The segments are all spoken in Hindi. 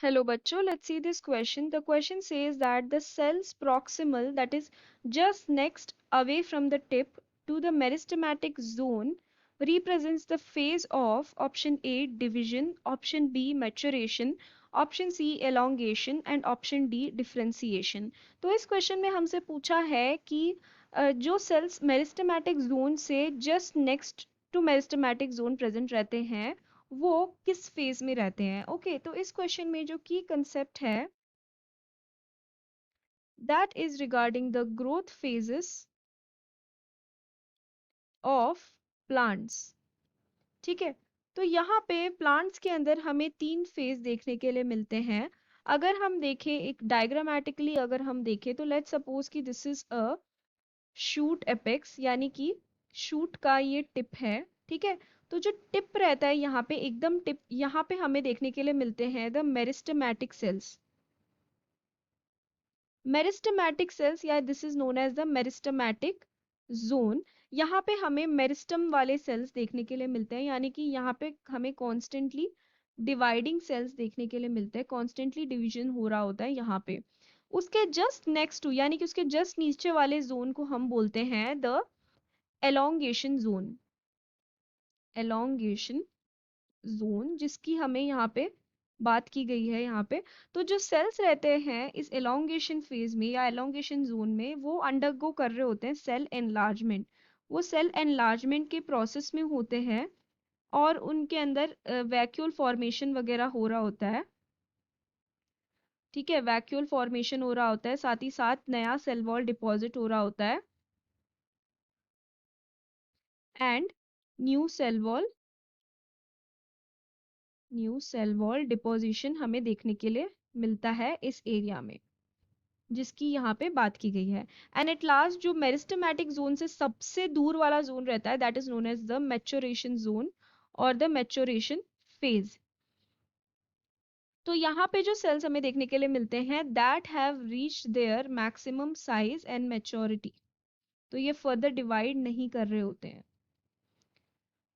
Hello bachcho, let's see this question. The question says that the cells proximal, that is just next away from the tip to the meristematic zone, represents the phase of option A division, option B maturation, option C elongation and option D differentiation. तो इस क्वेश्चन में हमसे पूछा है कि जो सेल्स मेरिस्टेमेटिक जोन से just next to meristematic zone present रहते हैं वो किस फेज में रहते हैं। ओके तो इस क्वेश्चन में जो की कंसेप्ट है that is regarding the growth phases of plants. ठीक है, तो यहाँ पे प्लांट्स के अंदर हमें तीन फेज देखने के लिए मिलते हैं। अगर हम देखें एक डायग्रामेटिकली अगर हम देखें तो लेट्स सपोज कि this is a shoot apex, यानी कि शूट का ये टिप है। ठीक है, तो जो टिप रहता है यहाँ पे एकदम टिप, यहाँ पे हमें देखने के लिए मिलते हैं the meristematic cells. Meristematic cells या this is known as the meristematic zone. यहाँ पे हमें मेरिस्टम वाले सेल्स देखने के लिए मिलते हैं, यानी कि यहाँ पे हमें कॉन्स्टेंटली डिवाइडिंग सेल्स देखने के लिए मिलते हैं, कॉन्स्टेंटली डिवीजन हो रहा होता है यहाँ पे। उसके जस्ट नेक्स्ट टू यानी कि उसके जस्ट नीचे वाले जोन को हम बोलते हैं the elongation zone. Elongation zone जिसकी हमें यहाँ पे बात की गई है यहाँ पे। तो जो सेल्स रहते हैं इस एलोंगेशन फेज में या एलोंगेशन जोन में वो अंडरगो कर रहे होते हैं सेल एनलार्जमेंट। वो सेल एनलार्जमेंट के प्रोसेस में होते हैं और उनके अंदर वैक्यूल फॉर्मेशन वगैरह हो रहा होता है। ठीक है, वैक्यूल फॉर्मेशन हो रहा होता है, साथ ही साथ नया सेल वॉल डिपॉजिट हो रहा होता है and new cell wall, new cell wall deposition हमें देखने के लिए मिलता है इस एरिया में जिसकी यहाँ पे बात की गई है। एंड एट लास्ट जो मेरिस्टेमेटिक जोन से सबसे दूर वाला जोन रहता है that is known as the maturation zone और द मैच्योरेशन फेज। तो यहाँ पे जो सेल्स हमें देखने के लिए मिलते हैं that have reached their maximum size and maturity, तो ये फर्दर डिवाइड नहीं कर रहे होते हैं।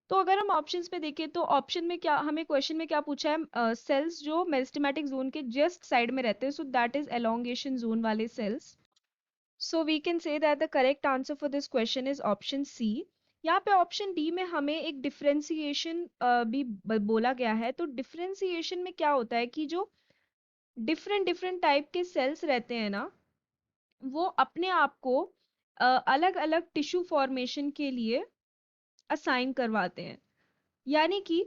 तो अगर हम ऑप्शंस पे देखें तो ऑप्शन में क्या हमें क्वेश्चन में क्या पूछा है, सेल्स जो मेरिस्टेमेटिक जोन के जस्ट साइड में रहते हैं, so that is elongation zone वाले cells. So we can say that the correct answer for this question is option C. यहाँ पे ऑप्शन डी में हमें एक डिफरेंशिएशन भी बोला गया है। तो डिफरेंशिएशन में क्या होता है कि जो डिफरेंट डिफरेंट टाइप के सेल्स रहते हैं ना वो अपने आप को अलग अलग टिश्यू फॉर्मेशन के लिए असाइन करवाते हैं, यानी कि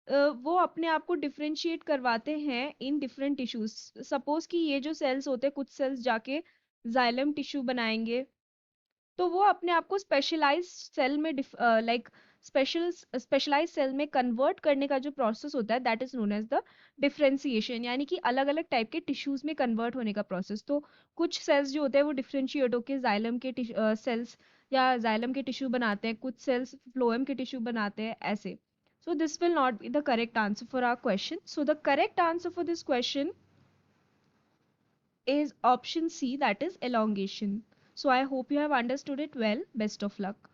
वो अपने आप को डिफरेंशिएट करवाते हैं इन डिफरेंट टिश्यूज। सपोज कि ये जो सेल्स होते हैं कुछ सेल्स जाके जाइलम टिश्यू बनाएंगे, तो वो अपने आप को स्पेशलाइज सेल में लाइक स्पेशलाइज सेल में कन्वर्ट करने का जो प्रोसेस होता है that is known as the differentiation, यानी कि अलग अलग टाइप के टिश्यूज में कन्वर्ट होने का प्रोसेस। तो कुछ सेल्स जो होते हैं वो डिफरेंशिएट होकर जाइलम के सेल्स या जाइलम के टिश्यू बनाते हैं, कुछ सेल्स फ्लोएम के टिश्यू बनाते हैं ऐसे। So this will not be the correct answer for our question. So the correct answer for this question is option C, that is elongation. So I hope you have understood it well. Best of luck.